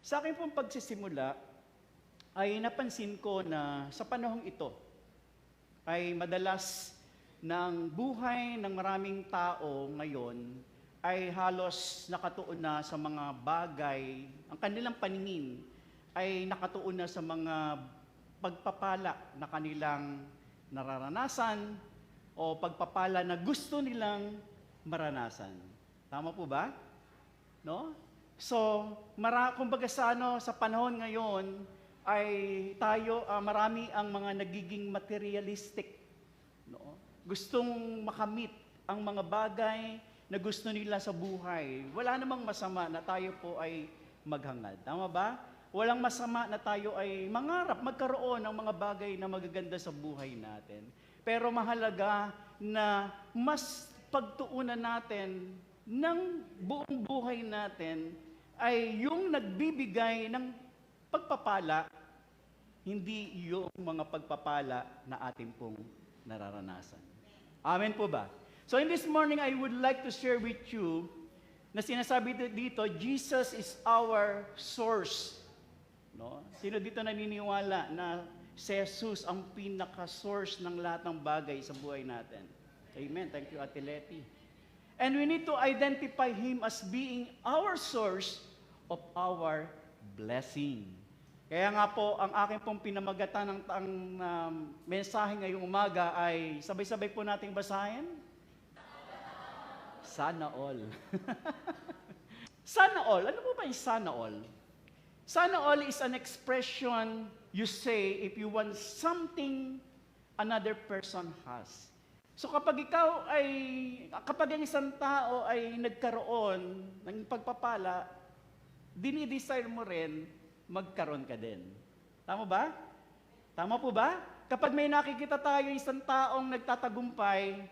Sa akin pong pagsisimula, ay napansin ko na sa panahong ito, ay madalas ng buhay ng maraming tao ngayon ay halos nakatuon na sa mga bagay, ang kanilang paningin ay nakatuon na sa mga pagpapala na kanilang nararanasan o pagpapala na gusto nilang maranasan. Tama po ba? No? So, kumbaga sa panahon ngayon ay tayo marami ang mga nagiging materialistic, no? Gustong makamit ang mga bagay na gusto nila sa buhay. Wala namang masama na tayo po ay maghangad. Tama ba? Walang masama na tayo ay mangarap, magkaroon ng mga bagay na magaganda sa buhay natin. Pero mahalaga na mas pagtuunan natin ng buong buhay natin ay yung nagbibigay ng pagpapala, hindi yung mga pagpapala na atin pong nararanasan. Amen po ba? So in this morning, I would like to share with you na sinasabi dito, Jesus is our source. No? Sino dito naniniwala na si Jesus ang pinaka-source ng lahat ng bagay sa buhay natin? Amen. Thank you, Ate Letty. And we need to identify Him as being our source of our blessing. Kaya nga po, ang aking pong pinamagatan ng mensahe ngayong umaga ay sabay-sabay po nating basahin. Sana all. Sana all. Ano po ba yung sana all? Sana all is an expression you say if you want something another person has. So kapag ang isang tao ay nagkaroon ng pagpapala, dinidesire mo rin, magkaroon ka din. Tama ba? Tama po ba? Kapag may nakikita tayo isang taong nagtatagumpay,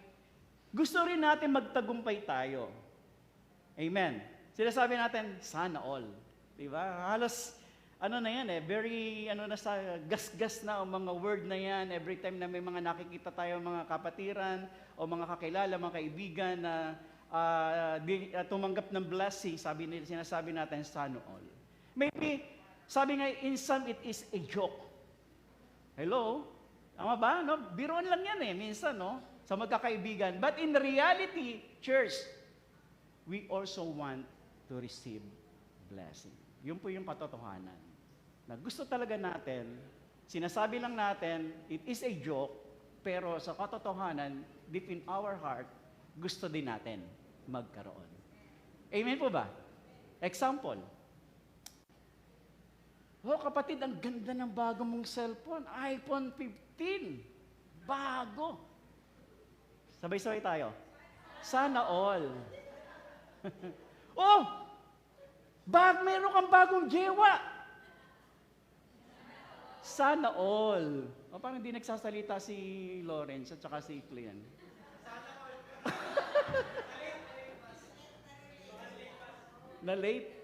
gusto rin natin magtagumpay tayo. Amen. Sinasabi natin, sana all. Diba? Halos, na yan very, sa gas-gas na ang mga word na yan. Every time na may mga nakikita tayo, mga kapatiran, o mga kakilala, mga kaibigan na tumanggap ng blessing, sinasabi natin, sana all. Maybe, sabi nga, in some it is a joke. Hello? Tama ba? No? Biruan lang yan minsan, no? Sa magkakaibigan. But in reality, church, we also want to receive blessing. Yun po yung katotohanan. Na gusto talaga natin, sinasabi lang natin, it is a joke, pero sa katotohanan, deep in our heart, gusto din natin magkaroon. Amen po ba? Example. Oh, kapatid, ang ganda ng bago mong cellphone. iPhone 15. Bago. Sabay-sabay tayo. Sana all. Oh! Meron kang bagong jewa. Sana all. O, parang hindi nagsasalita si Lawrence at saka si Clean. Na late?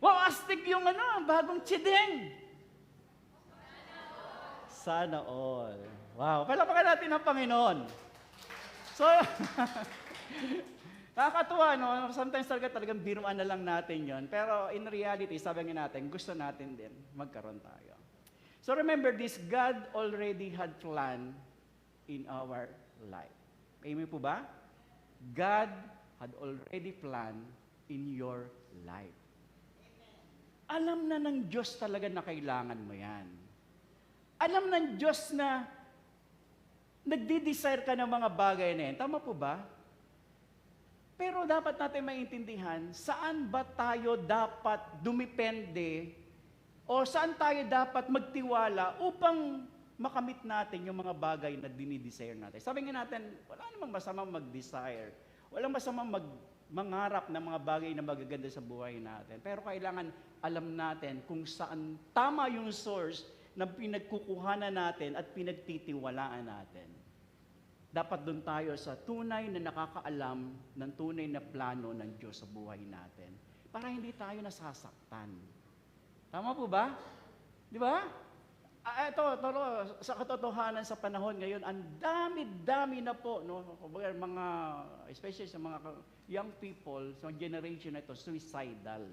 Wow, astig yung bagong chideng. Sana all. Wow, palapakan natin ang Panginoon. So, nakakatuwa, no? Sometimes talagang biruan na lang natin yon. Pero in reality, sabi nga natin, gusto natin din magkaroon tayo. So remember this, God already had planned in our life. Amen po ba? God had already planned in your life. Alam na ng Diyos talaga na kailangan mo yan. Alam ng Diyos na nagdi-desire ka ng mga bagay na yan. Tama po ba? Pero dapat natin maintindihan, saan ba tayo dapat dumipende o saan tayo dapat magtiwala upang makamit natin yung mga bagay na dinidesire natin. Sabi nga natin, wala namang masamang mag-desire. Walang masamang mangarap ng mga bagay na magaganda sa buhay natin. Pero kailangan alam natin kung saan tama yung source na pinagkukuhanan natin at pinagtitiwalaan natin. Dapat doon tayo sa tunay na nakakaalam ng tunay na plano ng Diyos sa buhay natin para hindi tayo nasasaktan. Tama po ba? Di ba? Ito, sa katotohanan sa panahon ngayon, ang dami-dami na po, no? Especially sa mga young people, sa generation na ito, suicidal.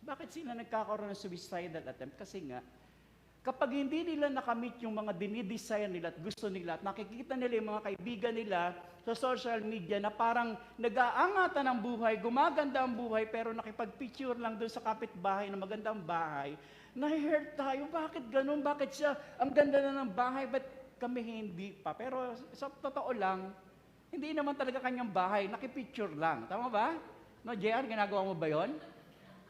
Bakit sila nagkakaroon ng suicidal attempt? Kasi nga, kapag hindi nila nakamit yung mga dinidesire nila at gusto nila at nakikita nila yung mga kaibigan nila sa social media na parang nag-aangatan ng buhay, gumaganda ang buhay, pero nakipag-picture lang doon sa kapitbahay na magandang bahay, nahi-hurt tayo. Bakit ganun? Bakit siya? Ang ganda na ng bahay, ba't kami hindi pa? Pero sa totoo lang, hindi naman talaga kanyang bahay, nakipicture lang. Tama ba? No, JR, ginagawa mo ba yon?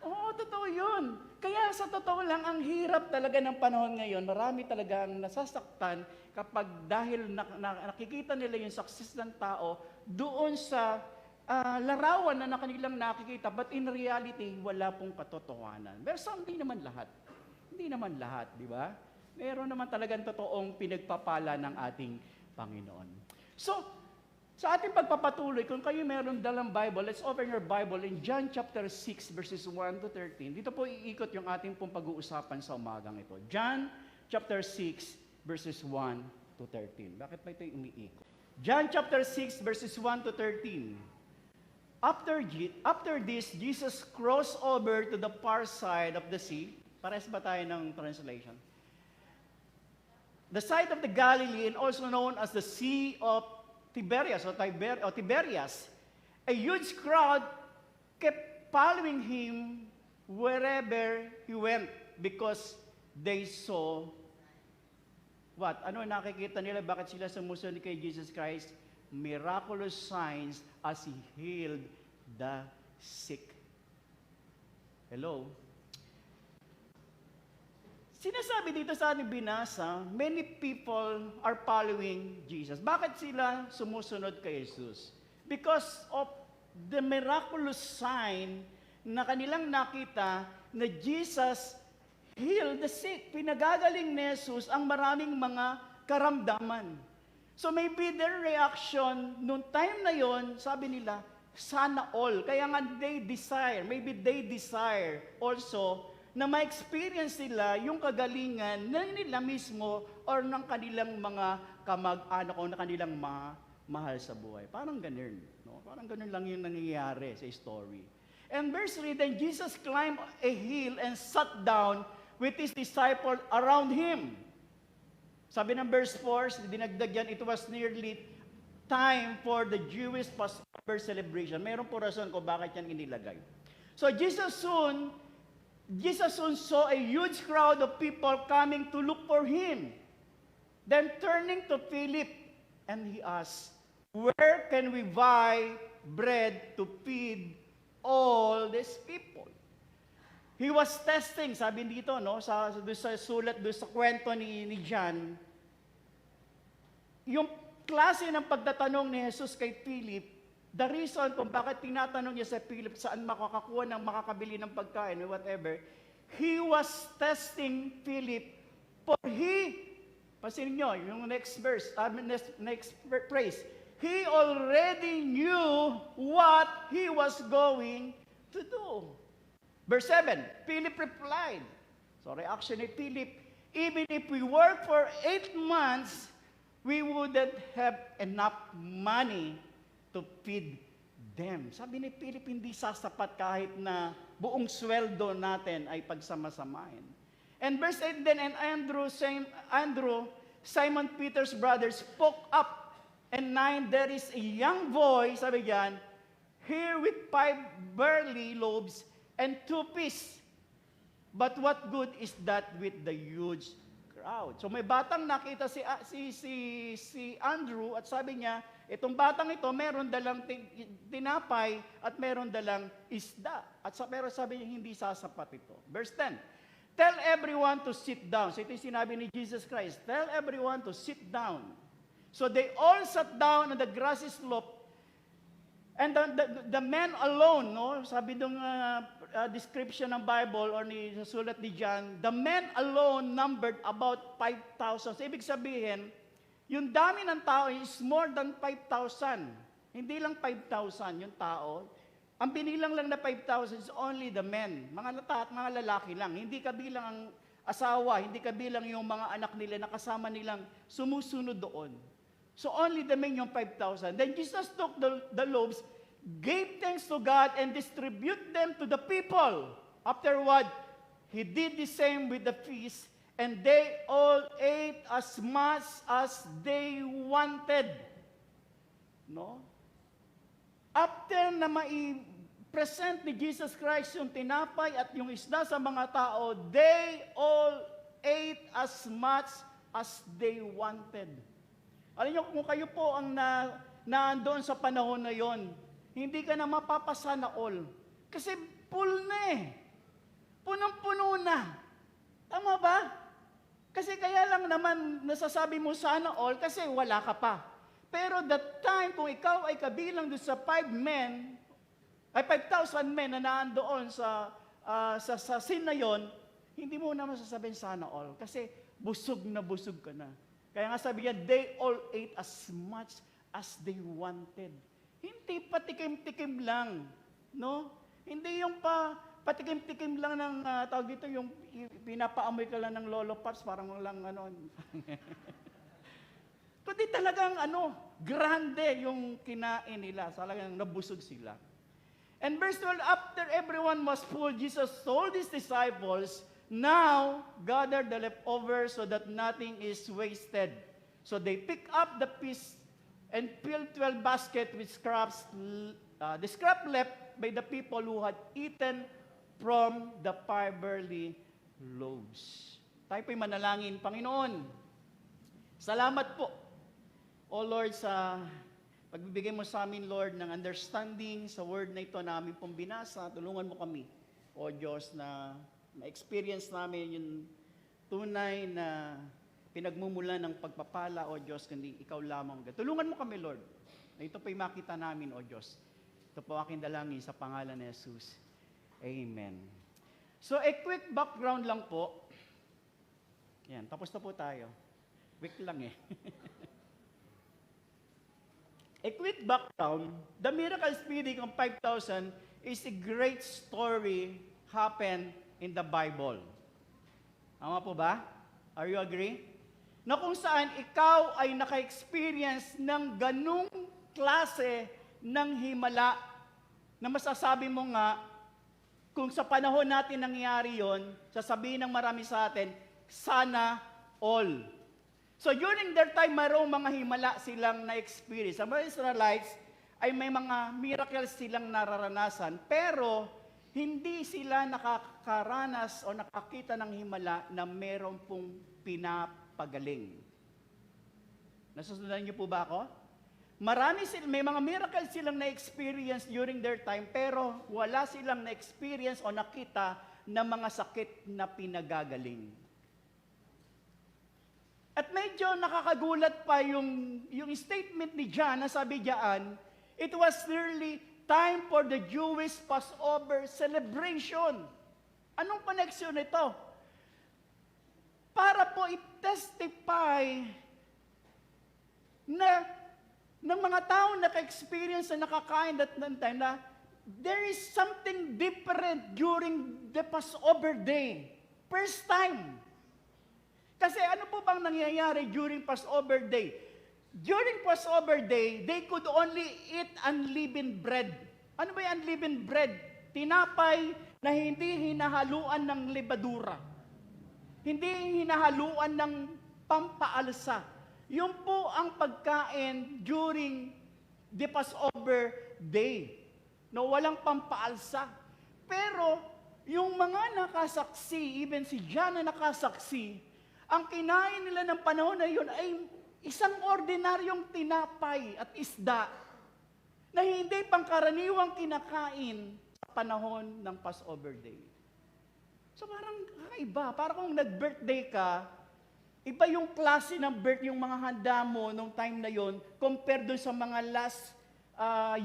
Oo, totoo yun. Kaya sa totoo lang, ang hirap talaga ng panahon ngayon, marami talagang nasasaktan kapag dahil nakikita nila yung success ng tao doon sa larawan na kanilang nakikita, but in reality, wala pong katotohanan. Pero hindi naman lahat. Hindi naman lahat, di ba? Meron naman talagang totoong pinagpapala ng ating Panginoon. So, sa ating pagpapatuloy, kung kayo meron dalang Bible, let's open your Bible in John chapter 6 verses 1 to 13. Dito po iikot yung ating pong pag-uusapan sa umagang ito. John chapter 6 verses 1 to 13. Bakit pa ito umiikot? John chapter 6 verses 1 to 13. After this, Jesus crossed over to the far side of the sea. Pares ba tayo ng translation? The side of the Galilee and also known as the Sea of Tiberias, a huge crowd kept following him wherever he went because they saw what? Ano nakikita nila? Bakit sila sumusunod kay Jesus Christ? Miraculous signs as he healed the sick. Hello? Sinasabi dito sa ating binasa, many people are following Jesus. Bakit sila sumusunod kay Jesus? Because of the miraculous sign na kanilang nakita na Jesus healed the sick. Pinagagaling ni Jesus ang maraming mga karamdaman. So maybe their reaction noong time na yon, sabi nila, sana all. Kaya nga maybe they desire also na ma-experience nila yung kagalingan na nila mismo or ng kanilang mga kamag-anak o na kanilang mahal sa buhay. Parang ganun. No? Parang ganun lang yung nangyayari sa story. And verse 3, then Jesus climbed a hill and sat down with his disciples around him. Sabi ng verse 4, dinagdag yan, it was nearly time for the Jewish Passover celebration. Meron po rason kung bakit yan inilagay. So Jesus soon saw a huge crowd of people coming to look for him. Then turning to Philip, and he asked, where can we buy bread to feed all these people? He was testing, sabi dito, no, sa sulat, sa kwento ni John, yung klase ng pagtatanong ni Jesus kay Philip, the reason kung bakit tinatanong niya sa Philip saan makakakuha ng makakabili ng pagkain or whatever, he was testing Philip for pasin nyo, yung next verse, next phrase, he already knew what he was going to do. Verse 7, Philip replied, so reaction ni Philip, even if we work for 8 months, we wouldn't have enough money to feed them. Sabi ni Philip, hindi sasapat kahit na buong sweldo natin ay pagsamasamahin. And verse 8 then, and Andrew, Simon Peter's brother, spoke up, and 9, there is a young boy, sabi diyan, here with 5 barley loaves and 2 fish. But what good is that with the huge crowd? So may batang nakita si Andrew at sabi niya, itong batang ito meron dalang tinapay at meron dalang isda. Pero sabi niya hindi sasapat ito. Verse 10, tell everyone to sit down. So ito yung sinabi ni Jesus Christ, tell everyone to sit down. So they all sat down on the grassy slope. And the men alone, no, sabi nung description ng Bible or sa sulat ni John, the men alone numbered about 5,000. So ibig sabihin, yung dami ng tao is more than 5,000. Hindi lang 5,000 yung tao. Ang binilang lang na 5,000 is only the men. Mga lalaki lang. Hindi kabilang ang asawa, hindi kabilang yung mga anak nila na kasama nilang sumusunod doon. So only the men yung 5,000. Then Jesus took the loaves, gave thanks to God, and distribute them to the people. Afterward, he did the same with the feast, and they all ate as much as they wanted. No? After na mai-present ni Jesus Christ yung tinapay at yung isda sa mga tao, they all ate as much as they wanted. Alam niyo, kung kayo po ang naandoon sa panahon na yon, hindi ka na mapapasana all. Kasi full na eh. Punong-puno na. Tama ba? Kasi kaya lang naman nasasabi mo sana all kasi wala ka pa. Pero that time, kung ikaw ay kabilang doon sa 5,000 men na naandoon sa scene na yon, hindi mo na masasabihin sana all. Kasi busog ka na. Kaya nga sabi niya, they all ate as much as they wanted. Hindi patikim-tikim lang. No? Hindi yung patikim-tikim lang ng, tawag dito, yung pinapaamoy ka lang ng lolo pops, parang lang kundi talagang grande yung kinain nila. Talagang nabusog sila. And verse 12, after everyone was full, Jesus told his disciples, now gather the leftovers so that nothing is wasted. So they picked up the piece and filled 12 baskets with scraps, the scrap left by the people who had eaten from the 5 barley loaves. Tayo po'y manalangin. Panginoon, salamat po, O Lord, sa pagbibigay mo sa amin, Lord, ng understanding sa word na ito na amin pong binasa. Tulungan mo kami, O Diyos, na ma-experience namin yung tunay na pinagmumulan ng pagpapala, O Diyos, kundi ikaw lamang. Tulungan mo kami, Lord, na ito po'y makita namin, O Diyos. Ito po aking dalangin sa pangalan ni Jesus. Amen. So, a quick background lang po. Yan, tapos na po tayo. Quick lang eh. A quick background, the miracle feeding of 5,000 is a great story happened in the Bible. Tama po ba? Are you agree? Na kung saan ikaw ay naka-experience ng ganung klase ng himala na masasabi mo nga, kung sa panahon natin nangyari yon, sasabihin ng marami sa atin, sana all. So during their time, mayroong mga himala silang na-experience. Ang mga Israelites ay may mga miracles silang nararanasan, pero hindi sila nakakaranas o nakakita ng himala na meron pong pinapagaling. Nasusundan niyo po ba ako? May mga miracles silang na-experience during their time, pero wala silang na-experience o nakita na mga sakit na pinagagaling. At medyo nakakagulat pa yung statement ni John na sabi diyan, it was nearly time for the Jewish Passover celebration. Anong connection nito? Para po i-testify na ng mga tao naka-experience na nakakain that time na there is something different during the Passover day. First time. Kasi ano po bang nangyayari during Passover day? During Passover day, they could only eat unleavened bread. Ano ba yung unleavened bread? Tinapay na hindi hinahaluan ng lebadura. Hindi hinahaluan ng pampaalsa. Yun po ang pagkain during the Passover day. No, walang pampaalsa. Pero yung mga nakasaksi, even si John na nakasaksi, ang kinain nila ng panahon na yun ay isang ordinaryong tinapay at isda na hindi pangkaraniwang kinakain sa panahon ng Passover Day. So parang kakaiba. Parang kung nag-birthday ka, iba yung klase ng yung mga handa mo nung time na yon compared doon sa mga last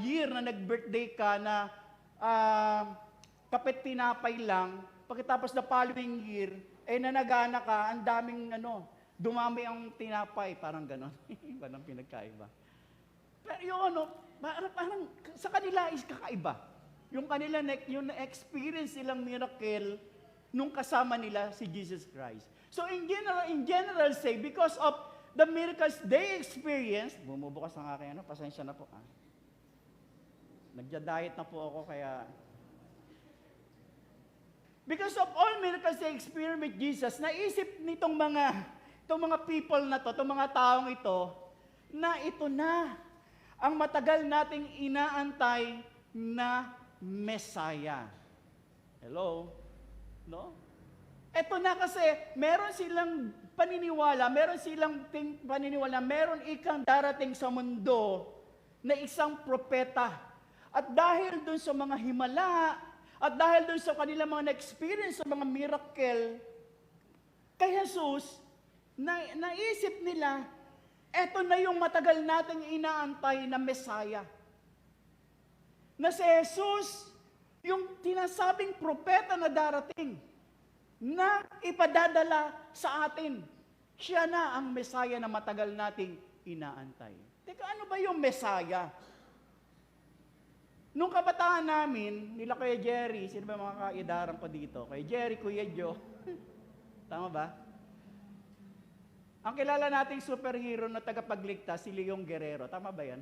year na nag-birthday ka na kapit tinapay lang, pagkatapos na following year, nanagana ka, ang daming dumami ang tinapay, parang gano'n. Iba ng pinagkaiba. Pero yung parang sa kanila is kakaiba. Yung kanila, yung experience nilang miracle nung kasama nila si Jesus Christ. So in general say, because of the miracles they experienced, bumubukas ang aking pasensya na po. Nagja-diet na po ako, kaya Because of all miracles they experienced with Jesus, naisip nitong mga people na to, itong mga taong ito, na ito na ang matagal nating inaantay na Messiah. Hello? No? Ito na kasi, meron silang paniniwala, meron ikang darating sa mundo na isang propeta. At dahil dun sa mga himala, at dahil dun sa kanilang mga na-experience sa mga miracle, kay Jesus, naisip nila, eto na yung matagal nating inaantay na Messiah. Na si Jesus, yung tinasabing propeta na darating, na ipadadala sa atin. Siya na ang Messiah na matagal nating inaantay. Teka, ano ba yung Messiah? Nung kabataan namin, nila Kuya Jerry, sino ba mga kaidaran ko dito? Kuya Jerry, Kuya Joe. Tama ba? Ang kilala nating superhero na tagapagligtas, si Leon Guerrero. Tama ba yan?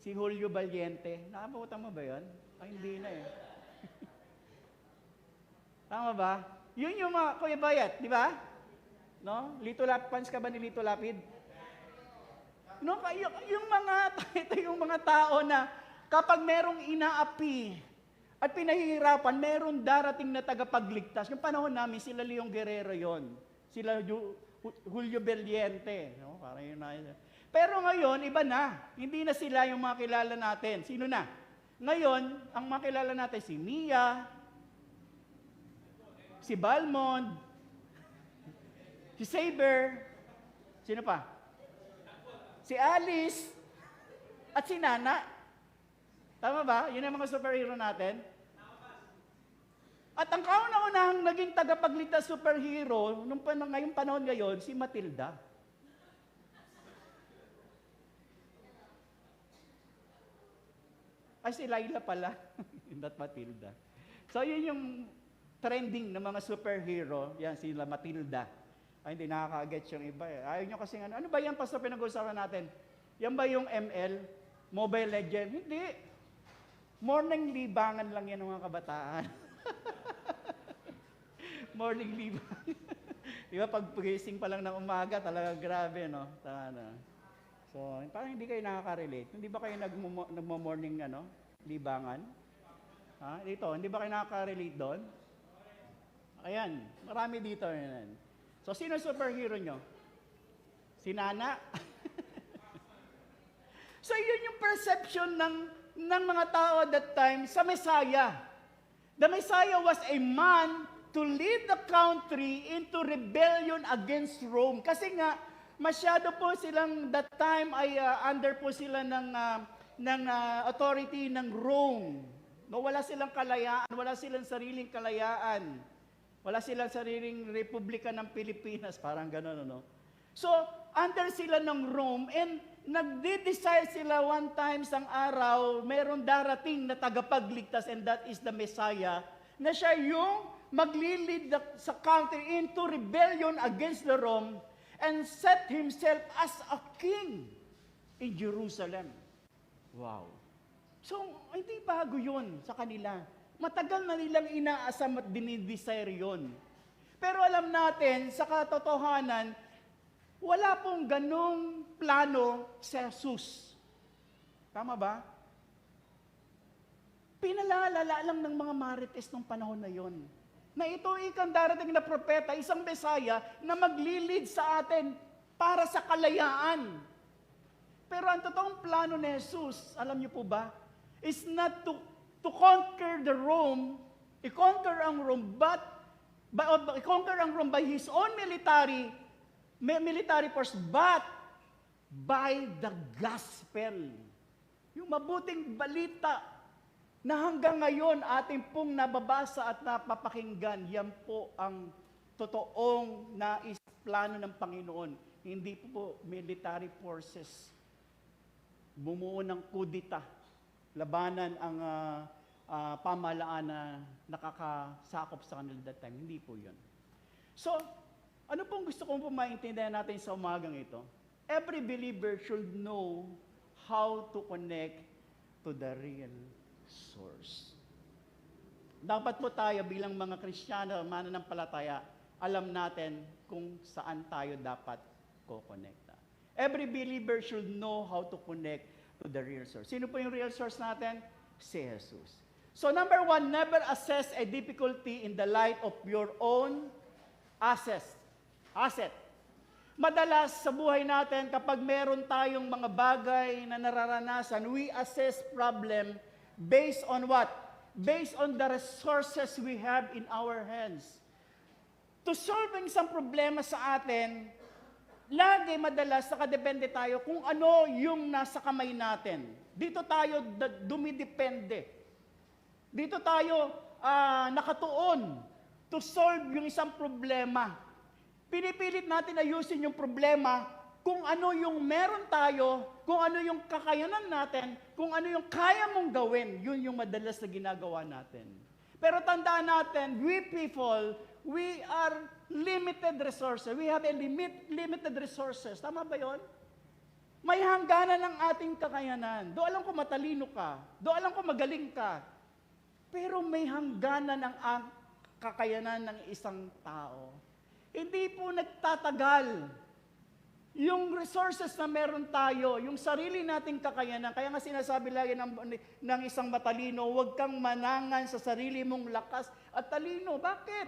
Si Julio Valiente. Nakabutan mo ba yan? Ay, hindi na eh. Tama ba? Yun yung mga Kuya Bayat, di ba? No? Fans ka ba ni Lito Lapid? No, ito yung mga tao na kapag merong inaapi at pinahihirapan, meron darating na tagapagligtas. Yung panahon namin, sila Leon Guerrero yon, sila Julio Valiente. No? Parang yun na. Pero ngayon, iba na. Hindi na sila yung mga kilala natin. Sino na? Ngayon, ang mga kilala natin, si Mia, si Balmond, si Saber, sino pa? Si Alice, at si Nana. Tama ba? Yun ang mga superhero natin. At ang kauna-unahang naging tagapagligtas superhero, ngayong panahon ngayon, si Matilda. Ay, si Laila pala. Not Matilda. So, yun yung trending ng mga superhero. Yan, sila Matilda. Ay, hindi nakaka-get yung iba eh. Ayaw nyo kasi ano ba yan, Pastor, pinag-uusapan natin? Yan ba yung ML? Mobile Legend? Hindi. Morning libangan lang yan ng mga kabataan. Morning libangan. Di ba, pag gising pa lang ng umaga, talaga grabe, no? So, parang hindi kayo nakaka-relate. Hindi ba kayo nagmo-morning libangan? Ha? Dito, hindi ba kayo nakaka-relate doon? Ayan, marami dito. Yan. So, sino superhero nyo? Si Nana? So, yun yung perception ng mga tao at that time sa Messiah. The Messiah was a man to lead the country into rebellion against Rome. Kasi nga, masyado po silang, that time ay under po sila ng authority ng Rome. No, wala silang kalayaan, wala silang sariling kalayaan. Wala silang sariling Republika ng Pilipinas, parang gano'n, no? So, under sila ng Rome, and nagde-decide sila one time sang araw, meron darating na tagapagligtas, and that is the Messiah, na siya yung maglilid sa country into rebellion against the Rome, and set himself as a king in Jerusalem. Wow. So, hindi bago yun sa kanila. Matagal na nilang inaasam at dinidesire yun. Pero alam natin, sa katotohanan, wala pong ganong plano si Jesus. Tama ba? Pinalalala lang ng mga marites ng panahon na yon, na ito ikang darating na propeta, isang Messiah, na maglilid sa atin para sa kalayaan. Pero ang totoong plano ni Jesus, alam niyo po ba, is not to conquer the Rome, i-conquer ang Rome, i-conquer ang Rome by his own military force, but by the gospel. Yung mabuting balita na hanggang ngayon ating pong nababasa at napapakinggan, yan po ang totoong nais plano ng Panginoon. Hindi po military forces bumuo ng kudita, labanan ang pamahalaan na nakakasakop sa kanila that time. Hindi po yun. So, ano pong gusto kong maintindihan natin sa umagang ito? Every believer should know how to connect to the real source. Dapat po tayo bilang mga Kristiyano, mananampalataya, alam natin kung saan tayo dapat kukonekta. Every believer should know how to connect to the real source. Sino po yung real source natin? Si Jesus. So number one, never assess a difficulty in the light of your own asset. Madalas sa buhay natin, kapag meron tayong mga bagay na nararanasan, we assess problem based on what? Based on the resources we have in our hands. To solve isang problema sa atin, lagi madalas nakadepende tayo kung ano yung nasa kamay natin. Dito tayo dumidepende. Dito tayo nakatuon to solve yung isang problema. Pinipilit natin ayusin yung problema kung ano yung meron tayo, kung ano yung kakayanan natin, kung ano yung kaya mong gawin. Yun yung madalas na ginagawa natin. Pero tandaan natin, we people, we are limited resources. We have a limited resources. Tama ba yun? May hangganan ng ating kakayanan. Do alam ko matalino ka. Do alam ko magaling ka. Pero may hangganan ng kakayanan ng isang tao. Hindi po nagtatagal yung resources na meron tayo, yung sarili nating kakayanan. Kaya nga sinasabi lagi ng isang matalino, huwag kang manangan sa sarili mong lakas at talino. Bakit?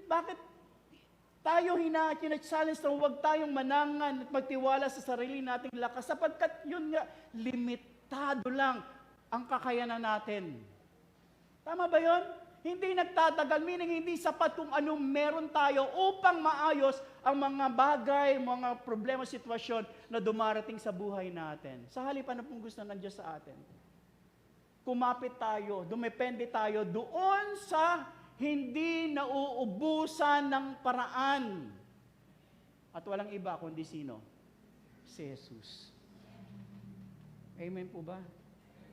Bakit tayo challenge na huwag tayong manangan at magtiwala sa sarili nating lakas sapagkat yun nga, limitado lang ang kakayanan natin. Tama ba yun? Hindi nagtatagal, meaning hindi sapat kung anong meron tayo upang maayos ang mga bagay, mga problema, sitwasyon na dumarating sa buhay natin. Sa halip, ano pong gusto ng Diyos sa atin? Kumapit tayo, dumepende tayo doon sa hindi nauubusan ng paraan. At walang iba kundi sino? Si Jesus. Amen po ba?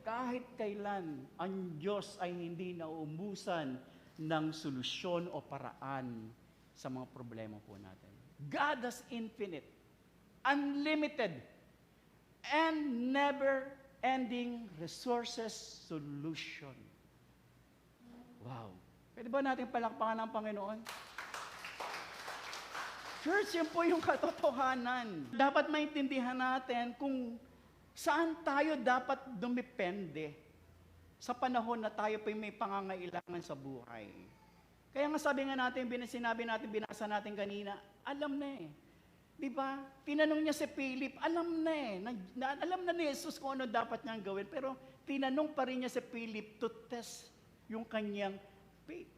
Kahit kailan, ang Diyos ay hindi nauubusan ng solusyon o paraan sa mga problema po natin. God has infinite, unlimited, and never-ending resources solution. Wow! Pwede ba natin palakpakan ang Panginoon? Church, yan po yung katotohanan. Dapat maintindihan natin kung saan tayo dapat dumepende sa panahon na tayo pa may pangangailangan sa buhay. Kaya nga sabi nga natin, binasa natin kanina, alam na eh. Di ba? Tinanong niya si Philip, alam na eh. Alam na ni Jesus kung ano dapat niyang gawin. Pero tinanong pa rin niya si Philip to test yung kanyang faith.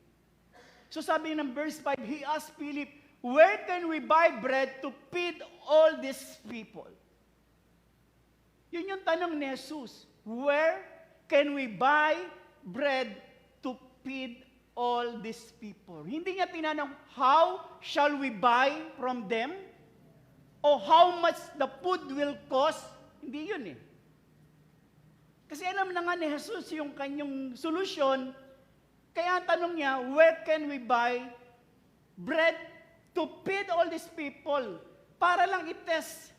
So sabi ng verse 5, he asked Philip, where can we buy bread to feed all these people? Yun yung tanong ni Jesus. Where can we buy bread to feed all these people? Hindi niya tinanong, how shall we buy from them? O how much the food will cost? Hindi yun eh. Kasi alam na nga ni Jesus yung kanyang solusyon. Kaya ang tanong niya, where can we buy bread to feed all these people? Para lang i-test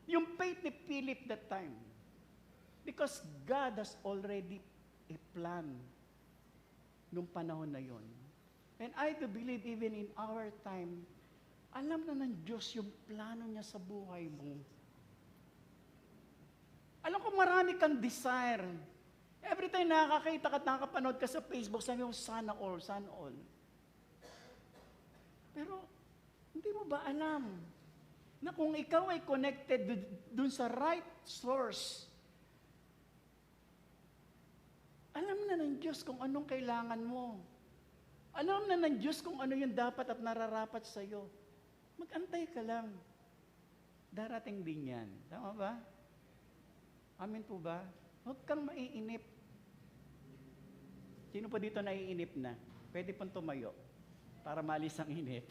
yung faith ni Philip that time. Because God has already a plan nung panahon na yon. And I do believe even in our time, alam na ng Diyos yung plano niya sa buhay mo. Alam ko marami kang desire. Every time nakakita ka at nakapanood ka sa Facebook, sabi mo, sana all, sana all. Pero, hindi mo ba alam na kung ikaw ay connected dun sa right source, alam na ng Diyos kung anong kailangan mo. Alam na ng Diyos kung ano yung dapat at nararapat sa'yo. Mag-antay ka lang. Darating din yan. Tama ba? Amen po ba? Huwag kang maiinip. Sino pa dito naiinip na? Pwede pong tumayo para maalis ang inip.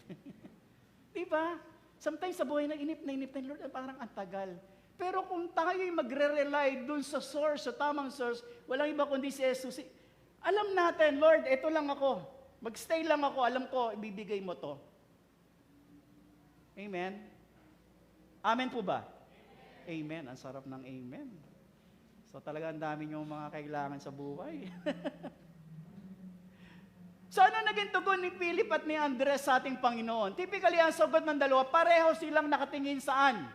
Diba? Sometimes sa buhay na inip na Lord, parang ang tagal. Pero kung tayo'y magre-rely dun sa source, sa tamang source, walang iba kundi si Jesus. Alam natin, Lord, ito lang ako. Mag-stay lang ako, alam ko, ibibigay mo to. Amen? Amen po ba? Amen. Ang sarap ng amen. So talagang dami niyong mga kailangan sa buhay. So ano naging tugon ni Philip at ni Andres sa ating Panginoon? Typically, ang sagot ng dalawa, pareho silang nakatingin saan?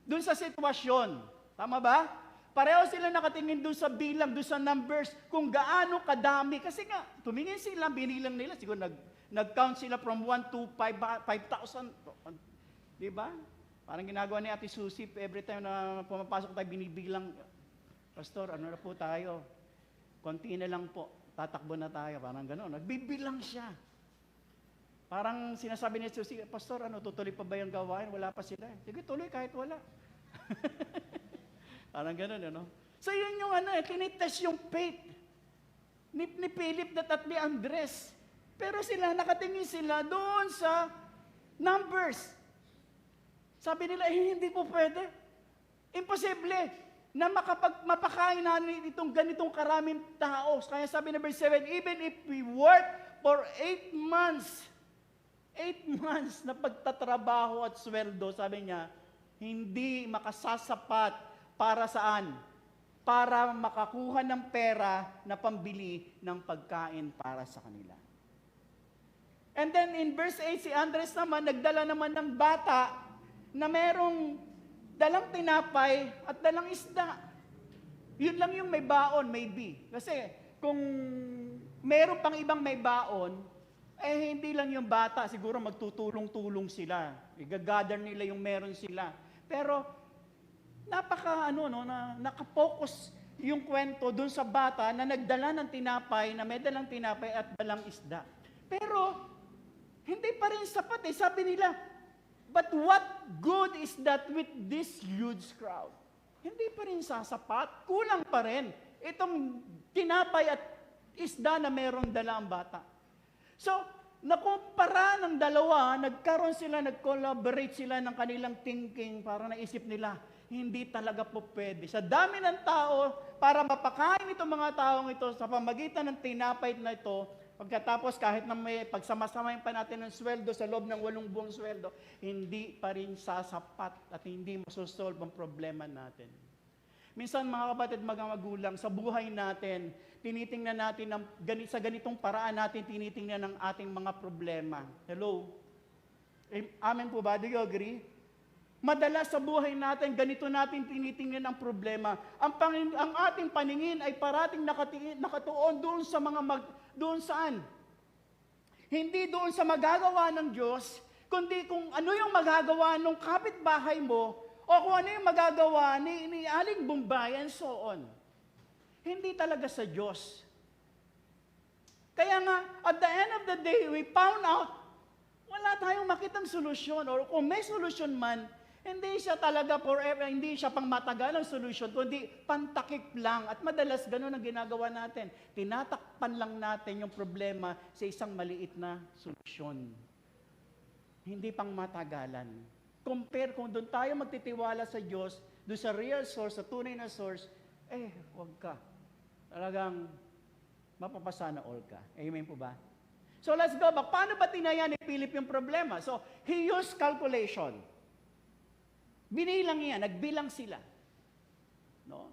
Doon sa sitwasyon. Tama ba? Pareho silang nakatingin doon sa bilang, doon sa numbers, kung gaano kadami. Kasi nga, tumingin sila, binilang nila. Siguro nag-count sila from 1 to 5,000. Di ba? Parang ginagawa ni Ate Susie, every time na pumapasok tayo, binibilang, Pastor, ano na po tayo? Konti na lang po. Tatakbo na tayo, parang gano'n. Nagbibilang siya. Parang sinasabi ni Susie, Pastor, tutuloy pa ba yung gawain? Wala pa sila. Sige, tuloy kahit wala. Parang gano'n, So yun yung tinitest yung faith ni Philip at ni Andres. Pero nakatingin sila doon sa numbers. Sabi nila, hindi po pwede. Imposible na mapakain namin itong ganitong karaming tao. Kaya sabi na verse 7, even if we work for 8 months na pagtatrabaho at sweldo, sabi niya, hindi makasasapat para saan? Para makakuha ng pera na pambili ng pagkain para sa kanila. And then in verse 8, si Andres naman, nagdala naman ng bata na merong dalang tinapay at dalang isda. Yun lang yung may baon, maybe. Kasi kung meron pang ibang may baon, hindi lang yung bata, siguro magtutulong-tulong sila. I-gather nila yung meron sila. Pero nakapokus yung kwento dun sa bata na nagdala ng tinapay, na may dalang tinapay at dalang isda. Pero hindi pa rin sapat eh. Sabi nila, but what good is that with this huge crowd? Hindi pa rin sasapat. Kulang pa rin itong tinapay at isda na meron dala ang bata. So, nakumpara ng dalawa, nag-collaborate sila ng kanilang thinking para naisip nila, hindi talaga po pwede. Sa dami ng tao, para mapakain itong mga taong ito sa pamagitan ng tinapay na ito, pagkatapos kahit na may pagsamasamahin pa natin ng sweldo sa loob ng 8 buong sweldo, hindi pa rin sasapat at hindi masosolve ang problema natin. Minsan mga kapatid, mga magulang, sa buhay natin, tinitingnan natin sa ganitong paraan natin, tinitingnan ng ating mga problema. Hello? Amen po ba? Do you agree? Madalas sa buhay natin, ganito natin tinitingnan ang problema. Ang ating paningin ay parating nakatuon doon saan? Hindi doon sa magagawa ng Diyos, kundi kung ano yung magagawa ng kapitbahay mo, o kung ano yung magagawa ni Aling Bombay and so on. Hindi talaga sa Diyos. Kaya nga, at the end of the day, we found out, wala tayong makitang solusyon, or kung may solusyon man, hindi siya talaga forever, hindi siya pang matagalang solusyon, kundi pantakip lang. At madalas ganun ang ginagawa natin. Tinatakpan lang natin yung problema sa isang maliit na solusyon. Hindi pang matagalan. Compare kung doon tayo magtitiwala sa Diyos, doon sa real source, sa tunay na source, huwag ka. Talagang mapapasana all ka. Amen po ba? So let's go back. Paano ba tinaya ni Philip yung problema? So, he used calculation. Binilang niya, nagbilang sila. No?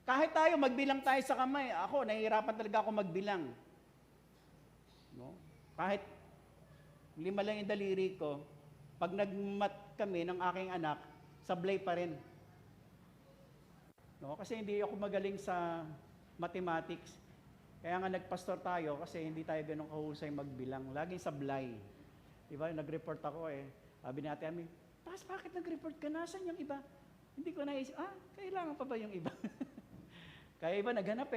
Kahit tayo, magbilang tayo sa kamay. Ako, nahihirapan talaga ako magbilang. No? Kahit 5 lang yung daliri ko, pag nagmat kami ng aking anak, sablay pa rin. No? Kasi hindi ako magaling sa mathematics. Kaya nga nagpastor tayo kasi hindi tayo ganun kahusay magbilang. Laging sablay. Diba? Nag-report ako Sabi ni Ate Ami, bakit nag-report ka? Nasaan yung iba? Hindi ko naisip, kailangan pa ba yung iba? Kaya iba naghanap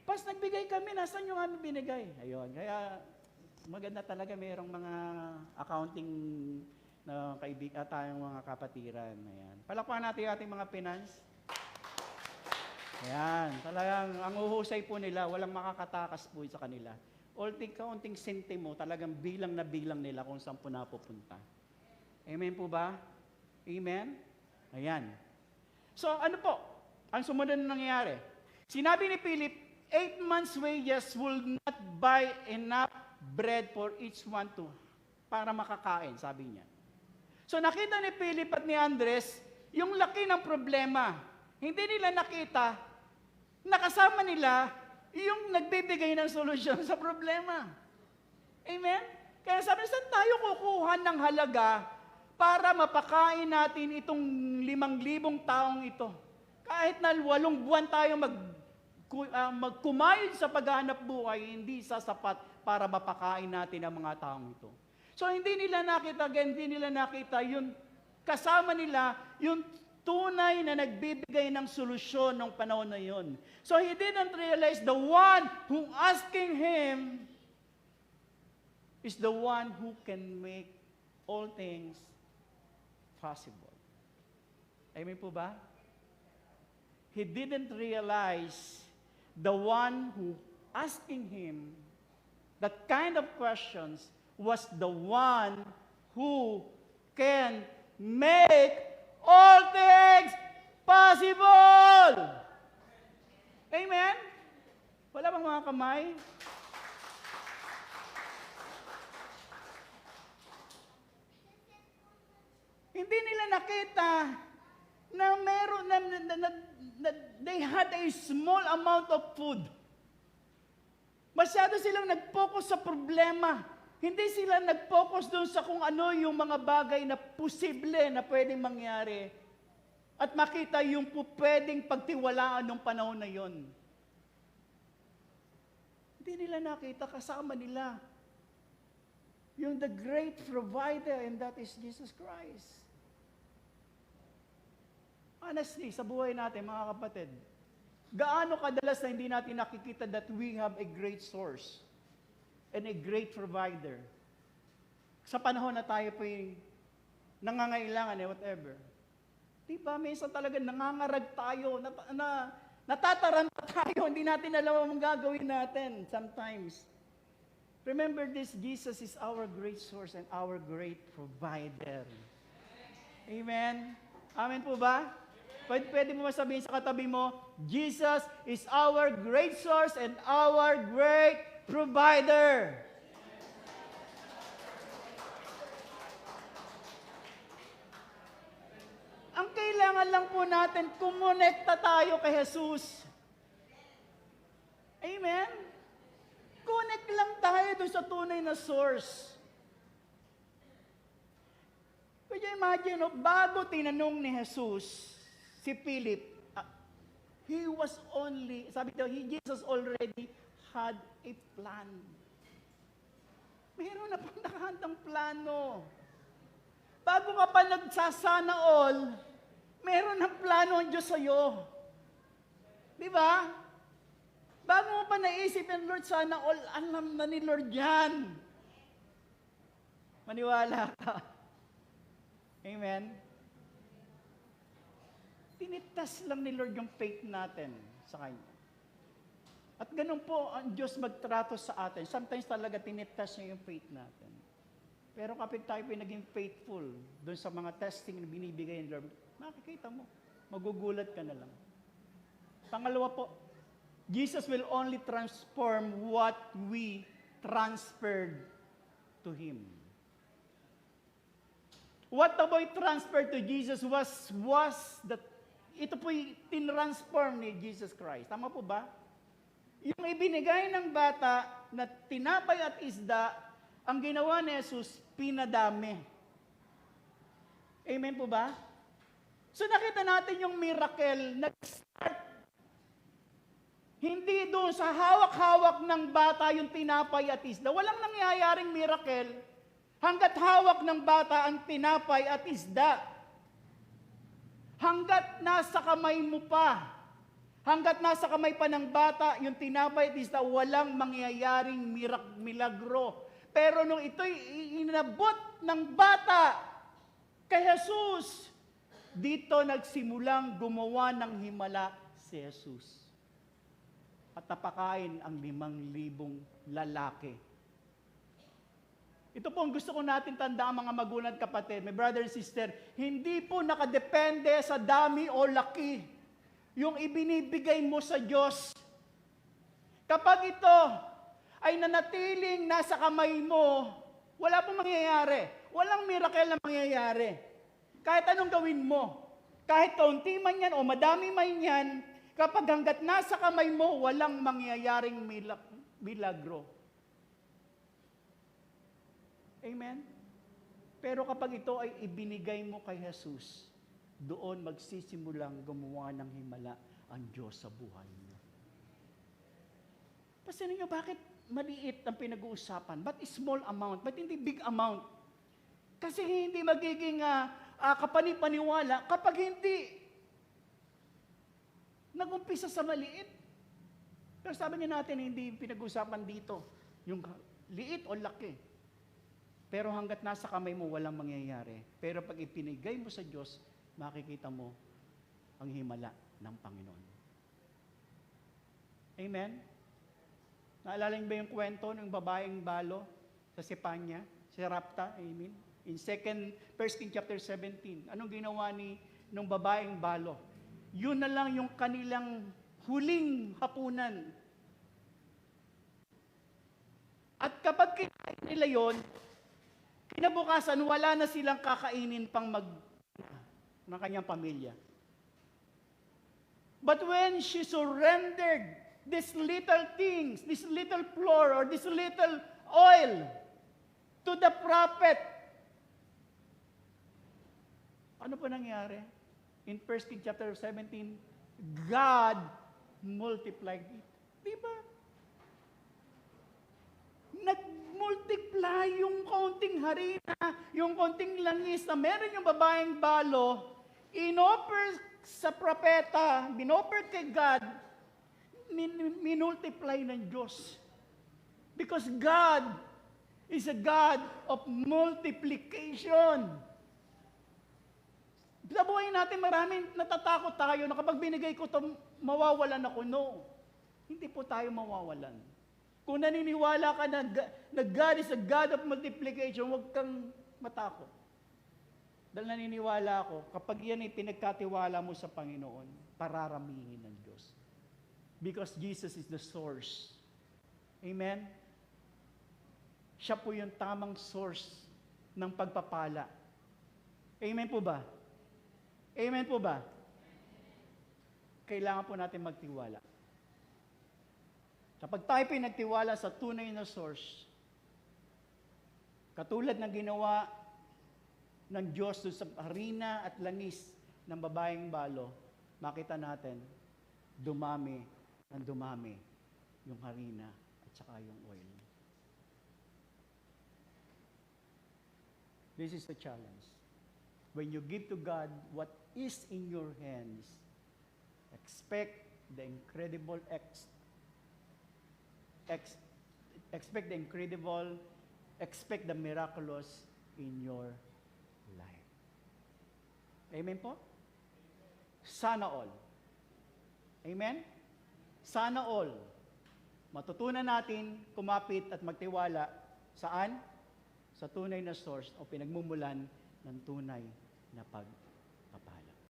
nagbigay kami, nasaan yung aming binigay? Ayun, kaya maganda talaga mayroong mga accounting na kaibigan tayong mga kapatiran. Ayan. Palakpakan natin yung ating mga finance. Ayan, talagang ang uhusay po nila, walang makakatakas po sa kanila. Kaunting sentimo, talagang bilang na bilang nila kung saan po napupunta. Amen po ba? Amen? Ayan. So ano po? Ang sumunod na nangyayari. Sinabi ni Philip, 8 months' wages will not buy enough bread for each one para makakain, sabi niya. So nakita ni Philip at ni Andres, yung laki ng problema. Hindi nila nakita nakasama nila yung nagbibigay ng solusyon sa problema. Amen? Kaya sabi, saan tayo kukuha ng halaga para mapakain natin itong 5,000 taong ito? Kahit na 8 buwan tayo magkumayod sa paghahanap buhay, hindi sasapat para mapakain natin ang mga taong ito. So hindi nila nakita yun, kasama nila yung tunay na nagbibigay ng solusyon ng panahon na yun. So he didn't realize the one who asking him is the one who can make all things possible. Amen po ba? He didn't realize the one who asking him that kind of questions was the one who can make all things possible. Amen? Wala bang mga kamay? Hindi nila nakita na meron na they had a small amount of food. Masyado silang nag-focus sa problema. Hindi sila nag-focus doon sa kung ano yung mga bagay na posible na pwedeng mangyari. At makita yung pwedeng pagtiwalaan ng panahon na yon. Hindi nila nakita, kasama nila yung the great provider, and that is Jesus Christ. Honestly, sa buhay natin, mga kapatid, gaano kadalas na hindi natin nakikita that we have a great source and a great provider. Sa panahon na tayo po yung nangangailangan, whatever. Diba, minsan talaga nangangarag tayo, natataranta tayo, hindi natin alam ang gagawin natin sometimes. Remember this, Jesus is our great source and our great provider. Amen? Amen po ba? Pwede mo masabihin sa katabi mo, Jesus is our great source and our great provider. Ang kailangan lang po natin, kumonekta tayo kay Jesus. Amen? Connect lang tayo doon sa tunay na source. Could you imagine, bago tinanong ni Jesus, si Philip, Jesus already had a plan. Meron na pang nakahandang plano. Bago ka pa nagsasana all, meron ng plano ang Diyos sa'yo. Di ba? Bago mo pa naisip yung Lord, sana all, alam na ni Lord yan. Maniwala ka. Amen? Tinitas lang ni Lord yung faith natin sa Kanya. At ganun po ang Diyos magtrato sa atin. Sometimes talaga tinitas niya yung faith natin. Pero kapag tayo naging faithful doon sa mga testing na binibigay ni Lord, makikita mo, magugulat ka na lang. Pangalawa po, Jesus will only transform what we transferred to Him. What the boy transferred to Jesus was that ito po'y tinransform ni Jesus Christ. Tama po ba? Yung ibinigay ng bata na tinapay at isda, ang ginawa ni Jesus, pinadami. Amen po ba? So nakita natin yung miracle, nag-start. Hindi doon sa hawak-hawak ng bata yung tinapay at isda. Walang nangyayaring miracle hanggat hawak ng bata ang tinapay at isda. Hanggat nasa kamay mo pa, hanggat nasa kamay pa ng bata, yung tinapay at isda, walang mangyayaring milagro. Pero nung ito'y inabot ng bata kay Jesus, dito nagsimulang gumawa ng himala si Jesus. At napakain ang 5,000 lalaki. Ito po ang gusto ko natin tandaan, mga magulang at kapatid, my brother and sister, hindi po nakadepende sa dami o laki yung ibinibigay mo sa Diyos. Kapag ito ay nanatiling nasa kamay mo, wala pong mangyayari. Walang miracle na mangyayari. Kahit anong gawin mo, kahit kaunti man yan o madami man yan, Kapag hanggat nasa kamay mo, walang mangyayaring milagro. Amen? Pero kapag ito ay ibinigay mo kay Jesus, doon magsisimulang gumawa ng himala ang Diyos sa buhay mo. Pasin niyo, bakit maliit ang pinag-uusapan? But small amount? But hindi big amount? Kasi hindi magiging kapanipaniwala kapag hindi nag-umpisa sa maliit. Pero sabi niya natin, hindi pinag-usapan dito yung liit o laki. Pero hanggat nasa kamay mo, walang mangyayari. Pero pag ipinigay mo sa Diyos, makikita mo ang himala ng Panginoon. Amen? Naalala niyo ba yung kwento ng babaeng balo sa Sipanya? Si Rapta, amen? In 1 Kings chapter 17, anong ginawa nung babaeng balo? Yun na lang yung kanilang huling hapunan. At kapag kinain nila yon, kinabukasan, wala na silang kakainin pang ng kanyang pamilya. But when she surrendered these little things, this little flour or this little oil to the prophet, ano po nangyari? In 1 Kings chapter 17, God multiplied it. Diba? Nag-multiply yung kaunting harina, yung kaunting langis na meron yung babaeng balo, inoffer sa propeta, binoffer kay God, minultiply ng Diyos. Because God is a God of multiplication. Sa buhay natin, maraming natatakot tayo na kapag binigay ko ito, mawawalan ako. No. Hindi po tayo mawawalan. Kung naniniwala ka na God is a God of multiplication, huwag kang matakot. Dahil naniniwala ako, kapag yan ay pinagkatiwala mo sa Panginoon, pararamihin ng Diyos. Because Jesus is the source. Amen? Siya po yung tamang source ng pagpapala. Amen po ba? Amen po ba? Kailangan po natin magtiwala. Kapag tayo pinagtiwala sa tunay na source, katulad ng ginawa ng Diyos sa harina at langis ng babaeng balo, makita natin, dumami ng dumami yung harina at saka yung oil. This is the challenge. When you give to God what is in your hands, expect the incredible expect the miraculous in your life. Amen po? Sana all. Amen? Sana all. Matutunan natin kumapit at magtiwala saan? Sa tunay na source o pinagmumulan ng tunay na pag